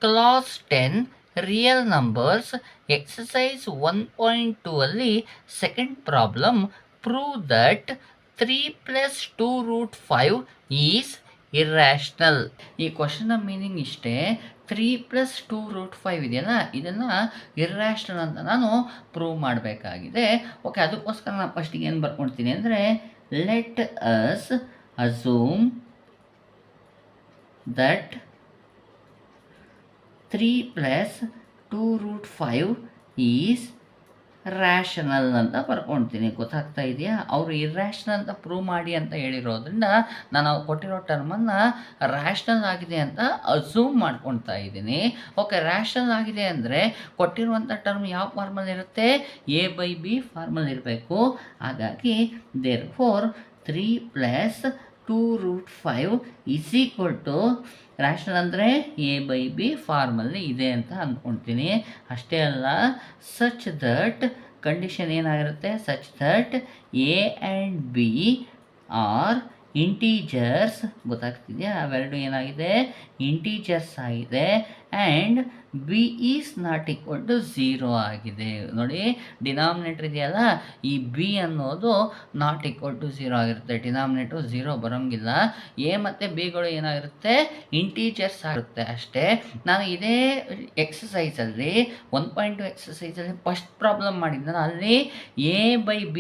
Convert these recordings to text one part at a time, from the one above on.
Class 10 real numbers exercise 1.2 ಅಲ್ಲಿ second problem prove that 3 plus 2 root 5 is irrational. ಈ ಕ್ವಶನ್ನ meaning ಇಷ್ಟೇ, 3 plus 2 root 5 ಇದೆಯಲ್ಲ, ಇದನ್ನು ಇರ್ರ್ಯಾಷನಲ್ ಅಂತ ನಾನು ಪ್ರೂವ್ ಮಾಡಬೇಕಾಗಿದೆ. ಓಕೆ, ಅದಕ್ಕೋಸ್ಕರ ನಾನು ಫಸ್ಟಿಗೆ ಏನು ಬರ್ಕೊಳ್ತೀನಿ ಅಂದರೆ, let us assume that 3 plus 2 root 5 is rational ಅಂತ ಬರ್ಕೊಳ್ತೀನಿ. ಗೊತ್ತಾಗ್ತಾ ಇದೆಯಾ? ಅವರು ಇರ್ರ್ಯಾಷನಲ್ ಅಂತ ಪ್ರೂವ್ ಮಾಡಿ ಅಂತ ಹೇಳಿರೋದ್ರಿಂದ ನಾನು ಕೊಟ್ಟಿರೋ ಟರ್ಮನ್ನು ರ್ಯಾಷನಲ್ ಆಗಿದೆ ಅಂತ ಅಸ್ಯೂಮ್ ಮಾಡ್ಕೊಳ್ತಾ ಇದ್ದೀನಿ. ಓಕೆ, ರ್ಯಾಷನಲ್ ಆಗಿದೆ ಅಂದರೆ ಕೊಟ್ಟಿರುವಂಥ ಟರ್ಮ್ ಯಾವ ಫಾರ್ಮಲ್ ಇರುತ್ತೆ? A/B ಫಾರ್ಮಲ್ ಇರಬೇಕು. ಹಾಗಾಗಿ therefore 3 plus 2 root 5 is equal to rational ಅಂದರೆ A/B ಫಾರ್ಮಲ್ಲಿ ಇದೆ ಅಂತ ಅಂದ್ಕೊಳ್ತೀನಿ. ಅಷ್ಟೇ ಅಲ್ಲ, ಸಚ್ ದಟ್ ಕಂಡೀಷನ್ ಏನಾಗಿರುತ್ತೆ? Such that A and B are integers. ಗೊತ್ತಾಗ್ತಿದೆಯಾ? ಅವೆರಡು ಏನಾಗಿದೆ? ಇಂಟೀಜರ್ಸ್ ಆಗಿದೆ. And B is not equal to 0 ಆಗಿದೆ. ನೋಡಿ, ಡಿನಾಮಿನೇಟರ್ ಇದೆಯಲ್ಲ, ಈ ಬಿ ಅನ್ನೋದು ನಾಟ್ ಈಕ್ವಲ್ ಟು 0 ಆಗಿರುತ್ತೆ. ಡಿನಾಮಿನೇಟರ್ 0 ಬರೋಂಗಿಲ್ಲ. ಎ ಮತ್ತು ಬಿಗಳು ಏನಾಗಿರುತ್ತೆ? ಇಂಟೀಜರ್ಸ್ ಆಗಿರುತ್ತೆ ಅಷ್ಟೇ. ನಾನು ಇದೇ ಎಕ್ಸಸೈಸಲ್ಲಿ 1.2 ಎಕ್ಸಸೈಸಲ್ಲಿ ಫಸ್ಟ್ ಪ್ರಾಬ್ಲಮ್ ಮಾಡಿದ್ನಲ್ಲ, ಅಲ್ಲಿ A/B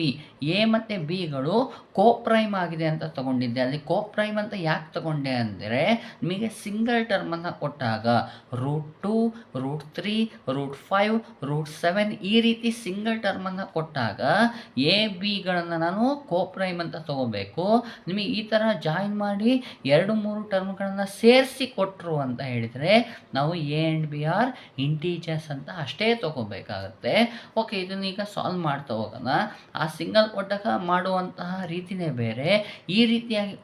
ಎ ಮತ್ತು ಬಿಗಳು ಕೋಪ್ರೈಮ್ ಆಗಿದೆ ಅಂತ ತಗೊಂಡಿದ್ದೆ. ಅಲ್ಲಿ ಕೋಪ್ರೈಮ್ ಅಂತ ಯಾಕೆ ತಗೊಂಡೆ ಅಂದರೆ, ನಿಮಗೆ ಸಿಂಗಲ್ ಟರ್ಮನ್ನು ಕೊಟ್ಟಾಗ √2, √3, √5, √7 ಈ ರೀತಿ ಸಿಂಗಲ್ ಟರ್ಮನ್ನು ಕೊಟ್ಟಾಗ A/Bಗಳನ್ನು ನಾನು ಕೋಪ್ರೈಮ್ ಅಂತ ತಗೋಬೇಕು. ನಿಮಗೆ ಈ ಥರ ಜಾಯಿನ್ ಮಾಡಿ 2-3 ಟರ್ಮ್ಗಳನ್ನು ಸೇರಿಸಿ ಕೊಟ್ಟರು ಅಂತ ಹೇಳಿದರೆ ನಾವು A and B are integers ಅಂತ ಅಷ್ಟೇ ತಗೋಬೇಕಾಗತ್ತೆ. ಓಕೆ, ಇದನ್ನ ಈಗ ಸಾಲ್ವ್ ಮಾಡ್ತಾ ಹೋಗೋಣ. ಆ ಸಿಂಗಲ್ ಕೊಟ್ಟಾಗ ಮಾಡುವಂತಹ ರೀತಿನೇ ಬೇರೆ, ಈ ರೀತಿಯಾಗಿ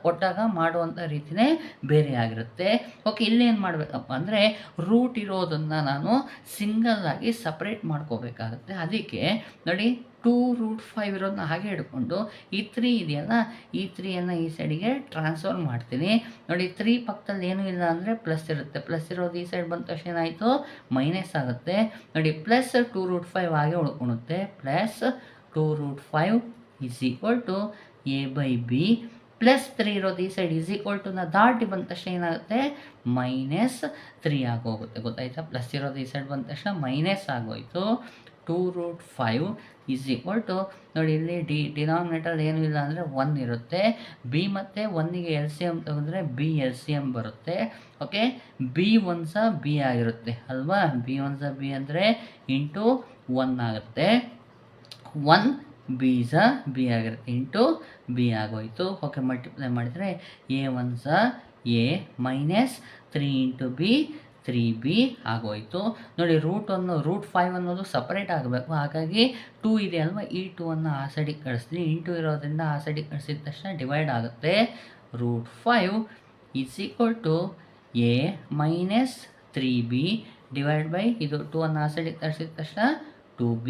ಕೊಟ್ಟಾಗ ಮಾಡುವಂಥ ರೀತಿನೇ ಬೇರೆ ಆಗಿರುತ್ತೆ. ಓಕೆ, ಇಲ್ಲೇನು ಮಾಡಬೇಕಪ್ಪ ಅಂದರೆ, ರೂಟ್ ಇರೋದನ್ನು ನಾನು ಸಿಂಗಲ್ ಆಗಿ ಸಪ್ರೇಟ್ ಮಾಡ್ಕೋಬೇಕಾಗುತ್ತೆ. ಅದಕ್ಕೆ ನೋಡಿ, 2 ರೂಟ್ 5 ಇರೋದನ್ನ ಹಾಗೆ ಹಿಡ್ಕೊಂಡು ಈ 3 ಇದೆಯಲ್ಲ, ಈ 3ಯನ್ನು ಈ ಸೈಡಿಗೆ ಟ್ರಾನ್ಸ್ಫರ್ ಮಾಡ್ತೀನಿ. ನೋಡಿ, 3 ಪಕ್ಕದಲ್ಲಿ ಏನೂ ಇಲ್ಲ ಅಂದರೆ ಪ್ಲಸ್ ಇರುತ್ತೆ. ಪ್ಲಸ್ ಇರೋದು ಈ ಸೈಡ್ ಬಂದ ತಕ್ಷಣ ಏನಾಯಿತು? ಮೈನಸ್ ಆಗುತ್ತೆ. ನೋಡಿ, ಪ್ಲಸ್ 2 ರೂಟ್ 5 ಹಾಗೆ ಉಳ್ಕೊಳುತ್ತೆ. Plus 2 root 5 is equal to A/B. Plus 3 ಇರೋದು ಈ ಸೈಡ್ ಈಸ್ ಈಕ್ವಲ್ ಟುನ ದಾಟಿ ಬಂದ ತಕ್ಷಣ ಏನಾಗುತ್ತೆ? -3 ಆಗೋಗುತ್ತೆ. ಗೊತ್ತಾಯ್ತಾ? ಪ್ಲಸ್ ಇರೋದು ಈ ಸೈಡ್ ಬಂದ ತಕ್ಷಣ ಮೈನಸ್ ಆಗೋಯಿತು. 2 ರೂಟ್ 5 ಈಸ್ ಈಕ್ವಲ್ ಟು, ನೋಡಿ ಇಲ್ಲಿ ಡಿನಾಮಿನೇಟರ್ ಏನೂ ಇಲ್ಲ ಅಂದರೆ 1 ಇರುತ್ತೆ. ಬಿ ಮತ್ತು 1ಗೆ LCM ತೆಗೆದ್ರೆ B LCM ಬರುತ್ತೆ. ಓಕೆ, B1 B ಆಗಿರುತ್ತೆ ಅಲ್ವಾ? B1 B ಅಂದರೆ ಇಂಟು 1 ಆಗುತ್ತೆ. 1 B ಆಗಿರುತ್ತೆ ಇಂಟು B ಆಗೋಯಿತು. ಓಕೆ, ಮಲ್ಟಿಪ್ಲೈ ಮಾಡಿದರೆ A1 A minus 3 into B 3B ಆಗೋಯಿತು. ನೋಡಿ, ರೂಟ್ 5 ಅನ್ನೋದು ಸಪ್ರೇಟ್ ಆಗಬೇಕು. ಹಾಗಾಗಿ 2 ಇದೆ ಅಲ್ವಾ, ಈ 2ಅನ್ನು ಆ ಸೈಡಿಗೆ ಕಳಿಸ್ತೀನಿ. ಇಂಟು ಇರೋದ್ರಿಂದ ಆ ಸೈಡಿಗೆ ಕಳಿಸಿದ ತಕ್ಷಣ ಡಿವೈಡ್ ಆಗುತ್ತೆ. Root 5 is equal to A minus 3B divide by ಇದು 2ಅನ್ನು ಆ ಸೈಡಿಗೆ ಕಳಿಸಿದ ತಕ್ಷಣ 2B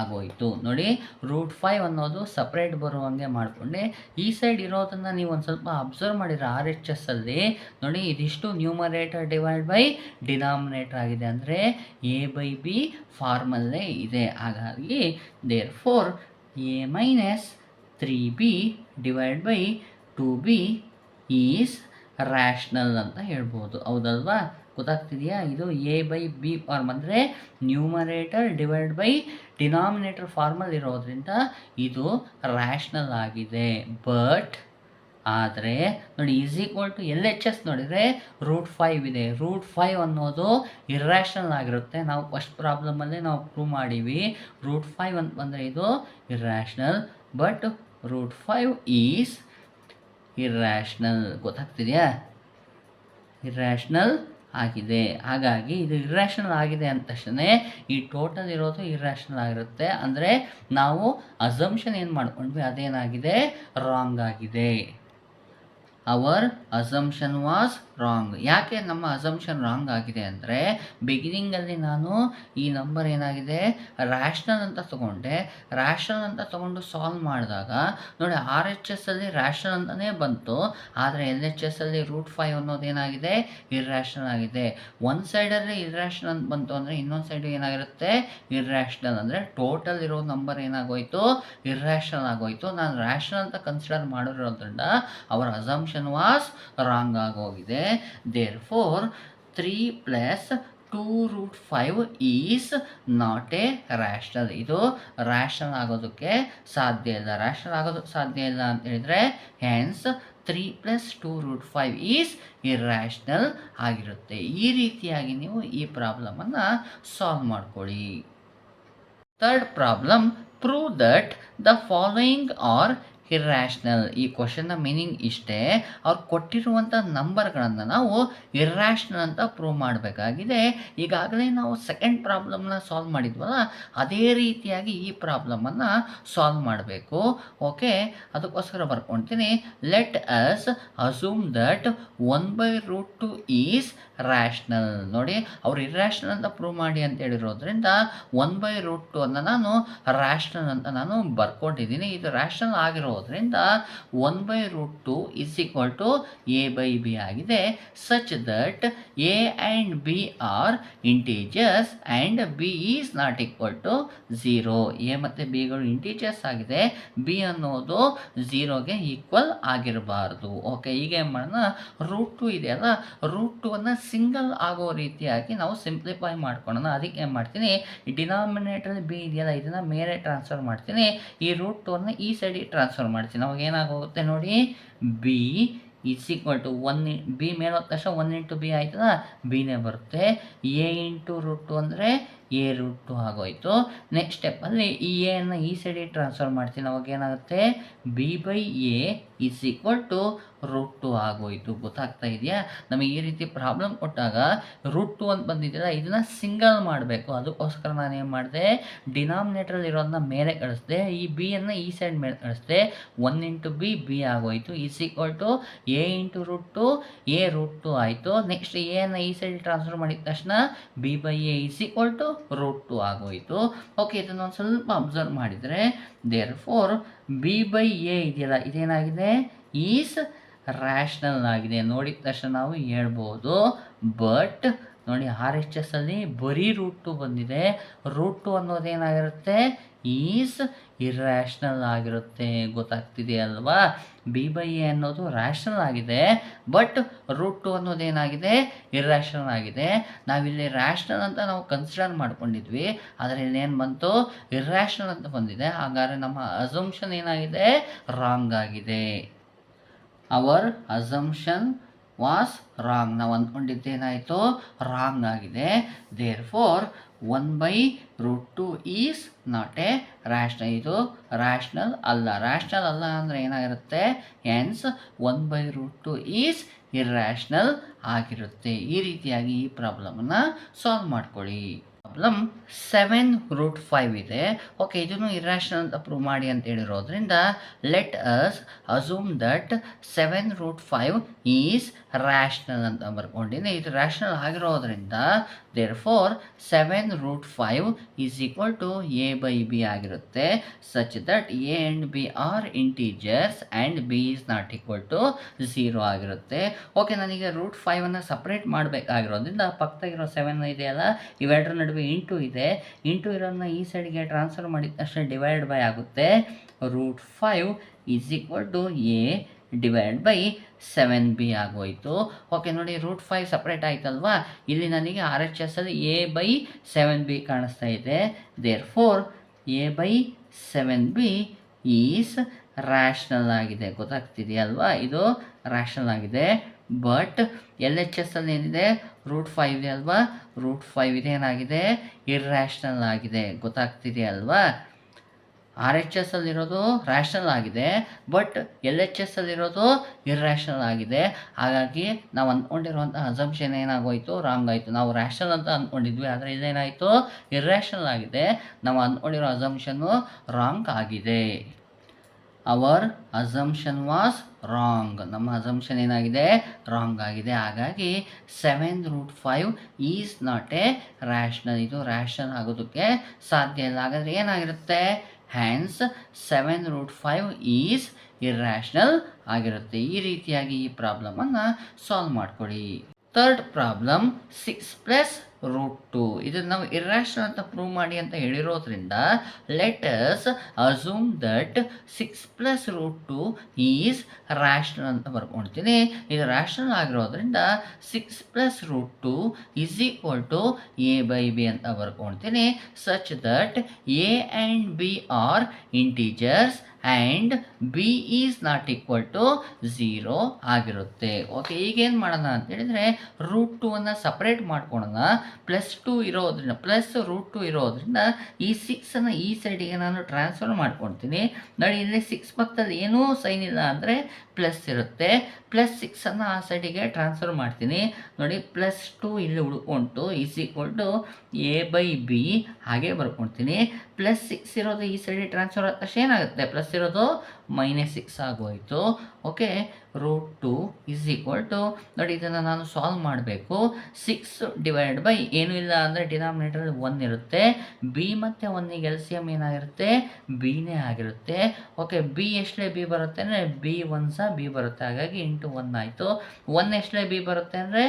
ಆಗೋಯಿತು. ನೋಡಿ, ರೂಟ್ 5 ಅನ್ನೋದು ಸಪ್ರೇಟ್ ಬರುವಂಗೆ ಮಾಡಿಕೊಂಡೆ. ಈ ಸೈಡ್ ಇರೋದನ್ನು ನೀವು ಒಂದು ಸ್ವಲ್ಪ ಅಬ್ಸರ್ವ್ ಮಾಡಿದ್ರೆ RHS ಅಲ್ಲಿ ನೋಡಿ, ಇದಿಷ್ಟು ನ್ಯೂಮರೇಟರ್ ಡಿವೈಡ್ ಬೈ ಡಿನಾಮಿನೇಟರ್ ಆಗಿದೆ, ಅಂದರೆ A/B ಫಾರ್ಮಲ್ಲೇ ಇದೆ. ಹಾಗಾಗಿ therefore A minus 3B divide by 2B is rational ಅಂತ ಹೇಳ್ಬೋದು. ಹೌದಲ್ವಾ? ಗೊತ್ತಾಗ್ತಿದೆಯಾ? ಇದು A/B ಫಾರ್ಮ್ ಅಂದರೆ ನ್ಯೂಮರೇಟರ್ ಡಿವೈಡ್ ಬೈ ಡಿನಾಮಿನೇಟರ್ ಫಾರ್ಮಲ್ಲಿ ಇರೋದ್ರಿಂದ ಇದು ರ್ಯಾಷನಲ್ ಆಗಿದೆ. ಬಟ್ ಆದರೆ ನೋಡಿ, ಈಸ್ ಈಕ್ವಲ್ ಟು LHS ನೋಡಿದರೆ ರೂಟ್ 5 ಇದೆ. ರೂಟ್ 5 ಅನ್ನೋದು ಇರ್ರ್ಯಾಷನಲ್ ಆಗಿರುತ್ತೆ. ನಾವು ಫಸ್ಟ್ ಪ್ರಾಬ್ಲಮಲ್ಲೇ ನಾವು ಪ್ರೂವ್ ಮಾಡೀವಿ. ರೂಟ್ 5 ಅಂತ ಬಂದರೆ ಇದು irrational. But root 5 is irrational. ಗೊತ್ತಾಗ್ತಿದೆಯಾ? ಇರ್ರ್ಯಾಷನಲ್ ಆಗಿದೆ. ಹಾಗಾಗಿ ಇದು ಇರ್ರ್ಯಾಷನಲ್ ಆಗಿದೆ ಅಂದ ತಕ್ಷಣ ಈ ಟೋಟಲ್ ಇರೋದು ಇರ್ರ್ಯಾಷನಲ್ ಆಗಿರುತ್ತೆ. ಅಂದರೆ ನಾವು ಅಸಂಪ್ಷನ್ ಏನು ಮಾಡ್ಕೊಂಡ್ವಿ ಅದೇನಾಗಿದೆ? ರಾಂಗ್ ಆಗಿದೆ. Our assumption was wrong. ಯಾಕೆ ನಮ್ಮ ಅಸಂಪ್ಷನ್ ರಾಂಗ್ ಆಗಿದೆ ಅಂದರೆ, ಬಿಗಿನಿಂಗಲ್ಲಿ ನಾನು ಈ ನಂಬರ್ ಏನಾಗಿದೆ ರ್ಯಾಷನಲ್ ಅಂತ ತೊಗೊಂಡೆ. ರ್ಯಾಷನಲ್ ಅಂತ ತೊಗೊಂಡು ಸಾಲ್ವ್ ಮಾಡಿದಾಗ ನೋಡಿ, ಆರ್ ಎಚ್ ಎಸ್ಸಲ್ಲಿ ರ್ಯಾಷನಲ್ ಅಂತಲೇ ಬಂತು, ಆದರೆ ಎಲ್ ಎಚ್ ಎಸ್ಸಲ್ಲಿ √5 ಅನ್ನೋದೇನಾಗಿದೆ ಇರ್ರ್ಯಾಷನಲ್ ಆಗಿದೆ. ಒಂದು ಸೈಡಲ್ಲಿ ಇರ್ರ್ಯಾಷನಲ್ ಅಂತ ಬಂತು ಅಂದರೆ ಇನ್ನೊಂದು ಸೈಡು ಏನಾಗಿರುತ್ತೆ ಇರ್ರ್ಯಾಷನಲ್. ಅಂದರೆ ಟೋಟಲ್ ಇರೋ ನಂಬರ್ ಏನಾಗೋಯಿತು ಇರ್ರ್ಯಾಷನಲ್ ಆಗೋಯಿತು. ನಾನು ರ್ಯಾಷನಲ್ ಅಂತ ಕನ್ಸಿಡರ್ ಮಾಡಿರೋದ್ರಿಂದ ಅವರ ಅಸಂಪ್ಷನ್ ವಾಸ್ ರಾಂಗ್ ಆಗೋಗಿದೆ. Therefore 3 + 2√5 is not a rational. ಇದು ರ್ಯಾಷನಲ್ ಆಗೋದಕ್ಕೆ ಸಾಧ್ಯ ಇಲ್ಲ. ರ್ಯಾಷನಲ್ ಆಗೋದಕ್ಕೆ ಸಾಧ್ಯ ಇಲ್ಲ ಅಂತ ಹೇಳಿದರೆ ಹೆನ್ಸ್ 3 + 2√5 ಈಸ್ ಇರ್ರ್ಯಾಷನಲ್ ಆಗಿರುತ್ತೆ. ಈ ರೀತಿಯಾಗಿ ನೀವು ಈ ಪ್ರಾಬ್ಲಮನ್ನು ಸಾಲ್ವ್ ಮಾಡ್ಕೊಳ್ಳಿ. Third problem, prove that the following are irrational. ಈ ಕ್ವಶನ್ನ ಮೀನಿಂಗ್ ಇಷ್ಟೇ, ಅವ್ರು ಕೊಟ್ಟಿರುವಂಥ ನಂಬರ್ಗಳನ್ನು ನಾವು ಇರ್ರ್ಯಾಷನಲ್ ಅಂತ ಪ್ರೂವ್ ಮಾಡಬೇಕಾಗಿದೆ. ಈಗಾಗಲೇ ನಾವು ಸೆಕೆಂಡ್ ಪ್ರಾಬ್ಲಮ್ನ ಸಾಲ್ವ್ ಮಾಡಿದ್ವಲ್ಲ, ಅದೇ ರೀತಿಯಾಗಿ ಈ ಪ್ರಾಬ್ಲಮನ್ನು ಸಾಲ್ವ್ ಮಾಡಬೇಕು. ಓಕೆ, ಅದಕ್ಕೋಸ್ಕರ ಬರ್ಕೊಳ್ತೀನಿ. Let us assume that 1/√2 is rational. ನೋಡಿ, ಅವ್ರು ಇರ್ರ್ಯಾಷನಲ್ ಅಂತ ಪ್ರೂವ್ ಮಾಡಿ ಅಂತ ಹೇಳಿರೋದ್ರಿಂದ 1/√2 ಅನ್ನು ನಾನು ರ್ಯಾಷನಲ್ ಅಂತ ನಾನು ಬರ್ಕೊಂಡಿದ್ದೀನಿ. ಇದು ರ್ಯಾಷನಲ್ ಆಗಿರೋದ್ರಿಂದ 1/√2 = a/b ಆಗಿದೆ. Such that a and b are integers and b is not equal to 0. a ಮತ್ತು ಬಿಗಳು ಇಂಟೀಜರ್ಸ್ ಆಗಿದೆ, b ಅನ್ನೋದು 0ಗೆ ಈಕ್ವಲ್ ಆಗಿರಬಾರ್ದು. ಓಕೆ, ಈಗ ಏನು ಮಾಡೋಣ, √2 ಇದೆಯಲ್ಲ, √2 ಸಿಂಗಲ್ ಆಗೋ ರೀತಿಯಾಗಿ ನಾವು ಸಿಂಪ್ಲಿಫೈ ಮಾಡ್ಕೊಳ್ಳೋಣ. ಅದಕ್ಕೆ ಏನು ಮಾಡ್ತೀನಿ, ಈ ಡಿನಾಮಿನೇಟರ್ ಬಿ ಇದೆಯಲ್ಲ, ಇದನ್ನು ಮೇಲೆ ಟ್ರಾನ್ಸ್ಫರ್ ಮಾಡ್ತೀನಿ, ಈ √2 ಈ ಸೈಡಿಗೆ ಟ್ರಾನ್ಸ್ಫರ್ ಮಾಡ್ತೀನಿ. ಅವಾಗ ಏನಾಗೋಗುತ್ತೆ ನೋಡಿ, b = 1. ಬಿ ಮೇಲೆ ಹೋದ ತಕ್ಷಣ 1 × b ಆಯ್ತದ, ಬಿನೇ ಬರುತ್ತೆ. a × √2 ಅಂದರೆ a√2 ಆಗೋಯ್ತು. ನೆಕ್ಸ್ಟ್ ಸ್ಟೆಪ್ಪಲ್ಲಿ ಈ ಎನ್ನು ಈ ಸೈಡಿಗೆ ಟ್ರಾನ್ಸ್ಫರ್ ಮಾಡ್ತೀನಿ. ಅವಾಗ ಏನಾಗುತ್ತೆ, b/a = √2 ಆಗೋಯ್ತು. ಗೊತ್ತಾಗ್ತಾ ಇದೆಯಾ? ನಮಗೆ ಈ ರೀತಿ ಪ್ರಾಬ್ಲಮ್ ಕೊಟ್ಟಾಗ √2 ಅಂತ ಬಂದಿದೆಯಲ್ಲ, ಇದನ್ನು ಸಿಂಗಲ್ ಮಾಡಬೇಕು. ಅದಕ್ಕೋಸ್ಕರ ನಾನು ಏನು ಮಾಡಿದೆ, ಡಿನಾಮಿನೇಟ್ರಲ್ಲಿ ಇರೋದನ್ನ ಮೇಲೆ ಕಳಿಸ್ದೆ, ಈ ಬಿಯನ್ನು ಈ ಸೈಡ್ ಮೇಲೆ ಕಳಿಸ್ದೆ. 1 × b b ಆಗೋಯ್ತು, = a × √2 a√2 ಆಯಿತು. ನೆಕ್ಸ್ಟ್ ಎನ್ನು ಈ ಸೈಡ್ ಟ್ರಾನ್ಸ್ಫರ್ ಮಾಡಿದ ತಕ್ಷಣ b/a = √2 ಆಗೋಯಿತು. ಓಕೆ, ಇದನ್ನು ಒಂದು ಸ್ವಲ್ಪ ಅಬ್ಸರ್ವ್ ಮಾಡಿದರೆ, ದೇರ್ಫೋರ್ b/a ಇದೆಯಲ್ಲ, ಇದೇನಾಗಿದೆ ಈಸ್ ರ್ಯಾಷನಲ್ ಆಗಿದೆ. ನೋಡಿದ ತಕ್ಷಣ ನಾವು ಹೇಳ್ಬೋದು. ಬಟ್ ನೋಡಿ, ಆರ್ ಎಚ್ ಎಸ್ಸಲ್ಲಿ ಬರೀ √2 ಬಂದಿದೆ. √2 ಅನ್ನೋದೇನಾಗಿರುತ್ತೆ ಈಸ್ ಇರ್ರ್ಯಾಷನಲ್ ಆಗಿರುತ್ತೆ. ಗೊತ್ತಾಗ್ತಿದೆಯಲ್ವಾ? b/a ಅನ್ನೋದು ರ್ಯಾಷನಲ್ ಆಗಿದೆ, ಬಟ್ √2 ಅನ್ನೋದೇನಾಗಿದೆ ಇರ್ರ್ಯಾಷನಲ್ ಆಗಿದೆ. ನಾವಿಲ್ಲಿ ರ್ಯಾಷನಲ್ ಅಂತ ನಾವು ಕನ್ಸಿಡರ್ ಮಾಡ್ಕೊಂಡಿದ್ವಿ, ಆದರೆ ಇಲ್ಲೇನು ಬಂತು ಇರ್ರ್ಯಾಷನಲ್ ಅಂತ ಬಂದಿದೆ. ಹಾಗಾದರೆ ನಮ್ಮ ಅಸಂಪ್ಷನ್ ಏನಾಗಿದೆ, ರಾಂಗ್ ಆಗಿದೆ. Our assumption was wrong. ನಾವು ಅಂದ್ಕೊಂಡಿದ್ದೇನಾಯಿತು, ರಾಂಗ್ ಆಗಿದೆ. Therefore 1/√2 is not a rational. ಇದು ರ್ಯಾಷನಲ್ ಅಲ್ಲ. ರ್ಯಾಷನಲ್ ಅಲ್ಲ ಅಂದರೆ ಏನಾಗಿರುತ್ತೆ, ಹೆನ್ಸ್ 1/√2 ಈಸ್ ಇರ್ರ್ಯಾಷನಲ್ ಆಗಿರುತ್ತೆ. ಈ ರೀತಿಯಾಗಿ ಈ ಪ್ರಾಬ್ಲಮನ್ನು ಸಾಲ್ವ್ ಮಾಡ್ಕೊಳ್ಳಿ. ಪ್ರಾಬ್ಲಮ್ 7√5 ಇದೆ. ಓಕೆ, ಇದನ್ನು ಇರ್ರ್ಯಾಷನಲ್ ಅಂತ ಪ್ರೂವ್ ಮಾಡಿ ಅಂತ ಹೇಳಿರೋದ್ರಿಂದ let us assume that 7√5 is rational ಅಂತ ಬರ್ಕೊಂಡಿದ್ದೀನಿ. ಇದು ರ್ಯಾಷನಲ್ ಆಗಿರೋದ್ರಿಂದ ದೇರ್ಫೋರ್ 7√5 = a/b ಆಗಿರುತ್ತೆ. Such that a and b are integers and b is not equal to 0 ಆಗಿರುತ್ತೆ. ಓಕೆ, ನನಗೆ √5 ಸಪ್ರೇಟ್ ಮಾಡಬೇಕಾಗಿರೋದ್ರಿಂದ ಪಕ್ಕದಾಗಿರೋ 7 ಇದೆಯಲ್ಲ, ಇವೆರಡರ ನಡುವೆ ಇಂಟು ಇದೆ. ಇಂಟು ಇರೋದನ್ನ ಈ ಸೈಡ್ಗೆ ಟ್ರಾನ್ಸ್ಫರ್ ಮಾಡಿದ ತಕ್ಷಣ ಡಿವೈಡ್ ಬೈ ಆಗುತ್ತೆ. √5 = a/7b ಆಗೋಯಿತು. ಓಕೆ, ನೋಡಿ, √5 ಸಪ್ರೇಟ್ ಆಯ್ತಲ್ವಾ, ಇಲ್ಲಿ ನನಗೆ ಆರ್ ಎಚ್ ಎಸ್ಸಲ್ಲಿ a/7b ಕಾಣಿಸ್ತಾ ಇದೆ. ದೇರ್ಫೋರ್ a/7b ಈಸ್ ರ್ಯಾಷನಲ್ ಆಗಿದೆ. ಗೊತ್ತಾಗ್ತಿದೆಯಲ್ವಾ? ಇದು ರ್ಯಾಷನಲ್ ಆಗಿದೆ. ಬಟ್ ಎಲ್ ಎಚ್ ಎಸ್ಸಲ್ಲಿ ಏನಿದೆ, √5 ಇದೆ ಅಲ್ವಾ, √5 ಇದೇನಾಗಿದೆ ಇರ್ರ್ಯಾಷನಲ್ ಆಗಿದೆ. ಗೊತ್ತಾಗ್ತಿದೆಯಲ್ವಾ? ಆರ್ ಎಚ್ ಎಸ್ಸಲ್ಲಿರೋದು ರ್ಯಾಷನಲ್ ಆಗಿದೆ, ಬಟ್ ಎಲ್ ಎಚ್ ಎಸ್ಸಲ್ಲಿರೋದು ಇರ್ರ್ಯಾಷನಲ್ ಆಗಿದೆ. ಹಾಗಾಗಿ ನಾವು ಅಂದ್ಕೊಂಡಿರುವಂಥ ಅಸಂಪ್ಷನ್ ಏನಾಗೋಯಿತು, ರಾಂಗ್ ಆಯಿತು. ನಾವು ರ್ಯಾಷನಲ್ ಅಂತ ಅಂದ್ಕೊಂಡಿದ್ವಿ, ಆದರೆ ಇದೇನಾಯಿತು ಇರ್ರ್ಯಾಷನಲ್ ಆಗಿದೆ. ನಾವು ಅಂದ್ಕೊಂಡಿರೋ ಅಸಂಪ್ಷನ್ನು ರಾಂಗ್ ಆಗಿದೆ. Our assumption was wrong. ನಮ್ಮ ಅಸಂಪ್ಷನ್ ಏನಾಗಿದೆ, ರಾಂಗ್ ಆಗಿದೆ. ಹಾಗಾಗಿ 7√5 ಈಸ್ ನಾಟ್ ಎ ರ್ಯಾಷನಲ್. ಇದು ರ್ಯಾಷನಲ್ ಆಗೋದಕ್ಕೆ ಸಾಧ್ಯ ಇಲ್ಲ. ಹಾಗಾದರೆ ಏನಾಗಿರುತ್ತೆ, ಹ್ಯಾನ್ಸ್ 7√5 ಈಸ್ ಇರ್ರ್ಯಾಷನಲ್ ಆಗಿರುತ್ತೆ. ಈ ರೀತಿಯಾಗಿ ಈ ಪ್ರಾಬ್ಲಮನ್ನು ಸಾಲ್ವ್ ಮಾಡ್ಕೊಳ್ಳಿ. Third problem 6+√2. ಇದನ್ನು ನಾವು ಇರ್ರ್ಯಾಷನಲ್ ಅಂತ ಪ್ರೂವ್ ಮಾಡಿ ಅಂತ ಹೇಳಿರೋದ್ರಿಂದ let us assume that 6+√2 is rational ಅಂತ ಬರ್ಕೊಳ್ತೀನಿ. ಇದು ರ್ಯಾಷನಲ್ ಆಗಿರೋದ್ರಿಂದ 6+√2 ಈಸ್ ಈಕ್ವಲ್ ಟು a/b ಅಂತ ಬರ್ಕೊಳ್ತೀನಿ. Such that a and b are integers and B is not equal to 0 ಆಗಿರುತ್ತೆ. ಓಕೆ, ಈಗೇನು ಮಾಡೋಣ ಅಂತ ಹೇಳಿದರೆ √2 ಸಪ್ರೇಟ್ ಮಾಡ್ಕೊಳ್ಳೋಣ. +2 ಇರೋದ್ರಿಂದ +√2 ಇರೋದ್ರಿಂದ ಈ 6 ಈ ಸೈಡಿಗೆ ನಾನು ಟ್ರಾನ್ಸ್ಫರ್ ಮಾಡ್ಕೊಳ್ತೀನಿ. ನೋಡಿ, ಇಲ್ಲಿ 6 ಪಕ್ಕದಲ್ಲಿ ಏನೂ ಸೈನ್ ಇಲ್ಲ ಅಂದರೆ ಪ್ಲಸ್ ಇರುತ್ತೆ. +6 ಆ ಸೈಡಿಗೆ ಟ್ರಾನ್ಸ್ಫರ್ ಮಾಡ್ತೀನಿ. ನೋಡಿ, +2 ಇಲ್ಲಿ ಉಳ್ಕೊಂಡು ಈಸ್ ಈಕ್ವಲ್ ಟು a/b ಹಾಗೆ ಬರ್ಕೊಳ್ತೀನಿ. +6 ಇರೋದು ಈ ಸೈಡಿಗೆ ಟ್ರಾನ್ಸ್ಫರ್ ಆದ ತಕ್ಷಣ ಏನಾಗುತ್ತೆ, ಪ್ಲಸ್ ಇರೋದು -6 ಆಗೋಯಿತು. ಓಕೆ, √2 ಈಸ್ ಈಕ್ವಲ್ ಟು, ನೋಡಿ ಇದನ್ನು ನಾನು ಸಾಲ್ವ್ ಮಾಡಬೇಕು. 6 ಏನೂ ಇಲ್ಲ ಅಂದರೆ ಡಿನಾಮಿನೇಟರ್ 1 ಇರುತ್ತೆ. ಬಿ ಮತ್ತು 1ಗೆ ಎಲ್ಸಿಯಮ್ ಏನಾಗಿರುತ್ತೆ, ಬಿನೇ ಆಗಿರುತ್ತೆ. ಓಕೆ, ಬಿ ಎಷ್ಟೇ ಬಿ ಬರುತ್ತೆ ಅಂದರೆ ಬಿ 1 ಸಹ ಬಿ ಬರುತ್ತೆ. ಹಾಗಾಗಿ ಇಂಟು 1 ಆಯಿತು. 1 ಎಷ್ಟೇ ಬಿ ಬರುತ್ತೆ ಅಂದರೆ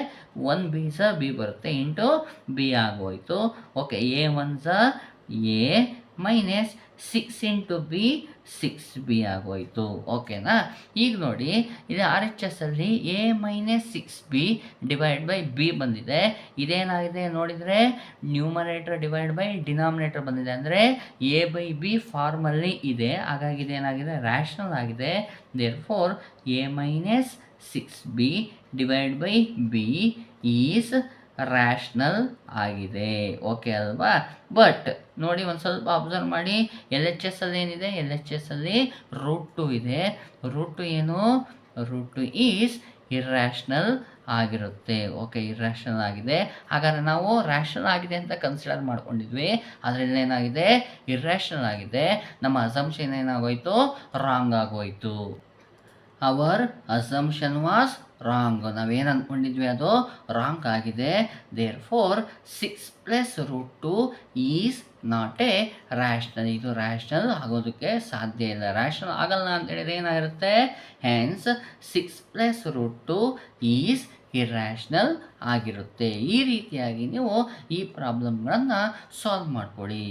1 ಬಿ ಸಹ ಬಿ ಬರುತ್ತೆ, ಇಂಟು ಬಿ ಆಗೋಯಿತು. ಓಕೆ, a1 ಸಹ a minus 6 into B 6b ಆಗೋಯಿತು. ಓಕೆನಾ. ಈಗ ನೋಡಿ, ಇದು RHSಲ್ಲಿ a-6b/b ಬಂದಿದೆ. ಇದೇನಾಗಿದೆ ನೋಡಿದರೆ ನ್ಯೂಮರೇಟರ್ ಡಿವೈಡ್ ಬೈ ಡಿನಾಮಿನೇಟರ್ ಬಂದಿದೆ. ಅಂದರೆ a/b ಫಾರ್ಮಲ್ಲಿ ಇದೆ. ಹಾಗಾಗಿ ಇದೇನಾಗಿದೆ, ರ್ಯಾಷನಲ್ ಆಗಿದೆ. ದೇರ್ಫೋರ್ a-6b/b ಈಸ್ ರ್ಯಾಷನಲ್ ಆಗಿದೆ. ಓಕೆ ಅಲ್ವಾ. ಬಟ್ ನೋಡಿ, ಒಂದು ಸ್ವಲ್ಪ ಅಬ್ಸರ್ವ್ ಮಾಡಿ, LHSಲ್ಲಿ ಏನಿದೆ, LHSಲ್ಲಿ √2 ಇದೆ. √2 ಏನು, √2 ಈಸ್ ಇರ್ರ್ಯಾಷನಲ್ ಆಗಿರುತ್ತೆ. ಓಕೆ, ಇರ್ರ್ಯಾಷನಲ್ ಆಗಿದೆ. ಹಾಗಾದರೆ ನಾವು ರ್ಯಾಷನಲ್ ಆಗಿದೆ ಅಂತ ಕನ್ಸಿಡರ್ ಮಾಡ್ಕೊಂಡಿದ್ವಿ, ಅದರಲ್ಲಿ ಏನಾಗಿದೆ, ಇರ್ರ್ಯಾಷನಲ್ ಆಗಿದೆ. ನಮ್ಮ ಅಸಂಪ್ಷನ್ ಏನಾಗೋಯಿತು, ರಾಂಗ್ ಆಗೋಯಿತು. Our assumption was wrong. ನಾವೇನು ಅಂದ್ಕೊಂಡಿದ್ವಿ ಅದು ರಾಂಗ್ ಆಗಿದೆ. Therefore 6+√2 is not a rational. ಇದು ರ್ಯಾಷನಲ್ ಆಗೋದಕ್ಕೆ ಸಾಧ್ಯ ಇಲ್ಲ. ರ್ಯಾಷನಲ್ ಆಗಲ್ಲ ಅಂತ ಹೇಳಿದ್ರೆ ಏನಾಗಿರುತ್ತೆ, ಹ್ಯಾನ್ಸ್ 6+√2 ಈಸ್ ಇರ್ರ್ಯಾಷನಲ್ ಆಗಿರುತ್ತೆ. ಈ ರೀತಿಯಾಗಿ ನೀವು ಈ ಪ್ರಾಬ್ಲಮ್ಗಳನ್ನು ಸಾಲ್ವ್ ಮಾಡ್ಕೊಳ್ಳಿ.